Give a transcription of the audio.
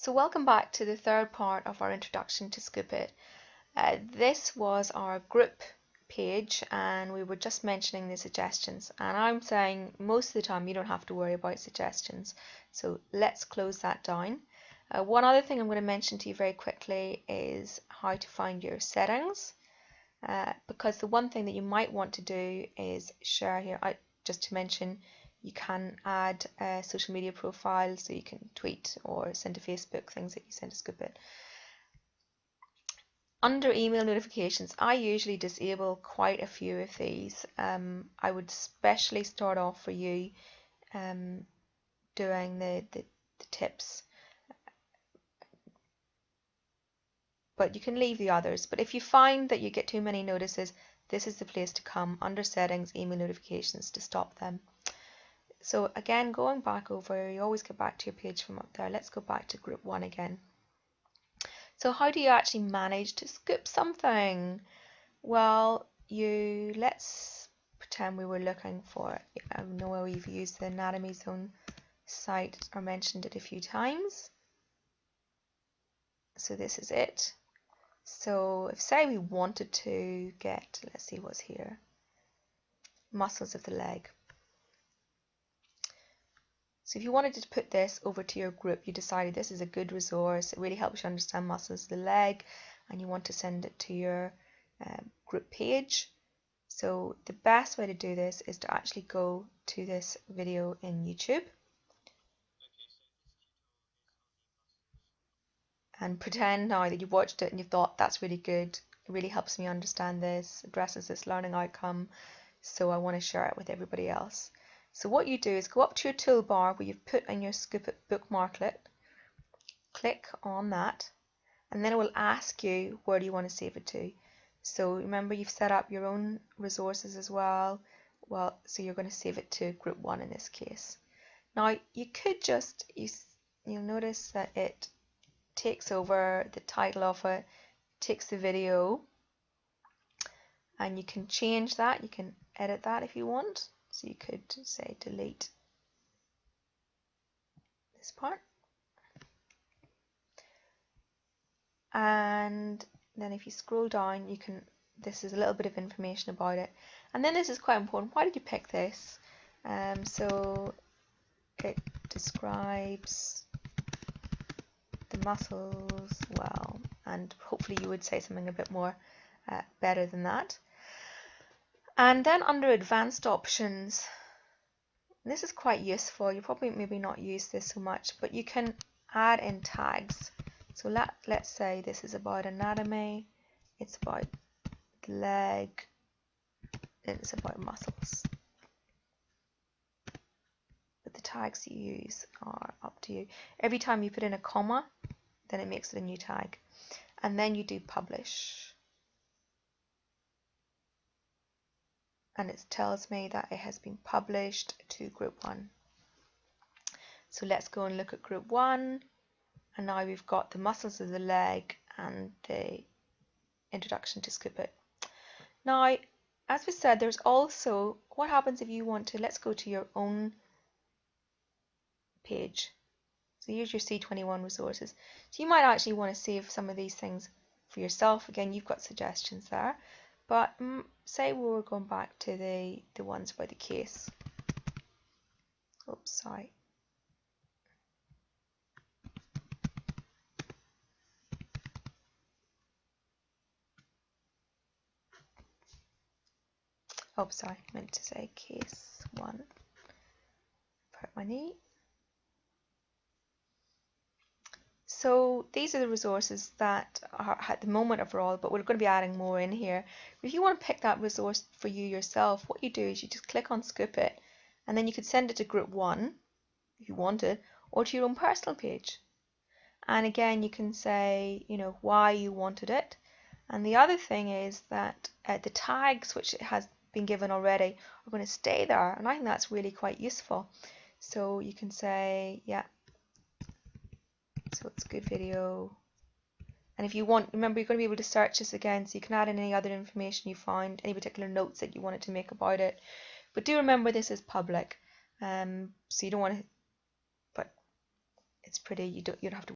So welcome back to the third part of our introduction to Scoopit. This was our group page and we were just mentioning the suggestions, and I'm saying most of the time you don't have to worry about suggestions, so let's close that down. One other thing I'm going to mention to you very quickly is how to find your settings, because the one thing that you might want to do is share here. Just to mention, you can add a social media profile, so you can tweet or send to Facebook things that you send to Scoopit. Under email notifications, I usually disable quite a few of these. I would especially start off for you doing the tips, but you can leave the others. But if you find that you get too many notices, this is the place to come, under settings, email notifications, to stop them. So again, going back over, you always get back to your page from up there. Let's go back to group 1 again. So how do you actually manage to scoop something? Well, let's pretend we were looking for, I know we've used the Anatomy Zone site or mentioned it a few times. So this is it. So if, say, we wanted to get, let's see what's here, muscles of the leg. So if you wanted to put this over to your group, you decided this is a good resource, it really helps you understand muscles of the leg, and you want to send it to your group page. So the best way to do this is to actually go to this video in YouTube and pretend now that you've watched it and you've thought that's really good, it really helps me understand this, addresses this learning outcome, so I want to share it with everybody else. So what you do is go up to your toolbar where you've put in your Scoopit bookmarklet, click on that, and then it will ask you where do you want to save it to. So remember, you've set up your own resources as well. So you're going to save it to group 1 in this case. Now you could just, you'll notice that it takes over the title of it, takes the video, and you can change that, you can edit that if you want. So you could say delete this part, and then if you scroll down, you can, this is a little bit of information about it, and then this is quite important. Why did you pick this? So it describes the muscles well, and hopefully you would say something a bit more better than that. And then under advanced options, this is quite useful. You probably maybe not use this so much, but you can add in tags. So let's say this is about anatomy, it's about the leg, and it's about muscles. But the tags you use are up to you. Every time you put in a comma, then it makes it a new tag. And then you do publish. And it tells me that it has been published to group 1. So let's go and look at group 1, and now we've got the muscles of the leg and the introduction to Scoopit. Now, as we said, there's also, what happens if you want to, let's go to your own page. So here's your C21 resources. So you might actually want to save some of these things for yourself. Again, you've got suggestions there. But say we were going back to the ones about the case. Oops, sorry. Oh, sorry, I meant to say case 1. Hurt my knee. So these are the resources that are at the moment overall, but we're going to be adding more in here. If you want to pick that resource for you yourself, what you do is you just click on Scoopit, and then you could send it to group 1 if you wanted, or to your own personal page. And again, you can say, why you wanted it. And the other thing is that the tags which it has been given already are going to stay there, and I think that's really quite useful. So you can say, yeah, so it's a good video, and if you want, remember, you're going to be able to search this again, so you can add in any other information you find, any particular notes that you wanted to make about it. But do remember, this is public, so you don't want to, but it's pretty, you don't have to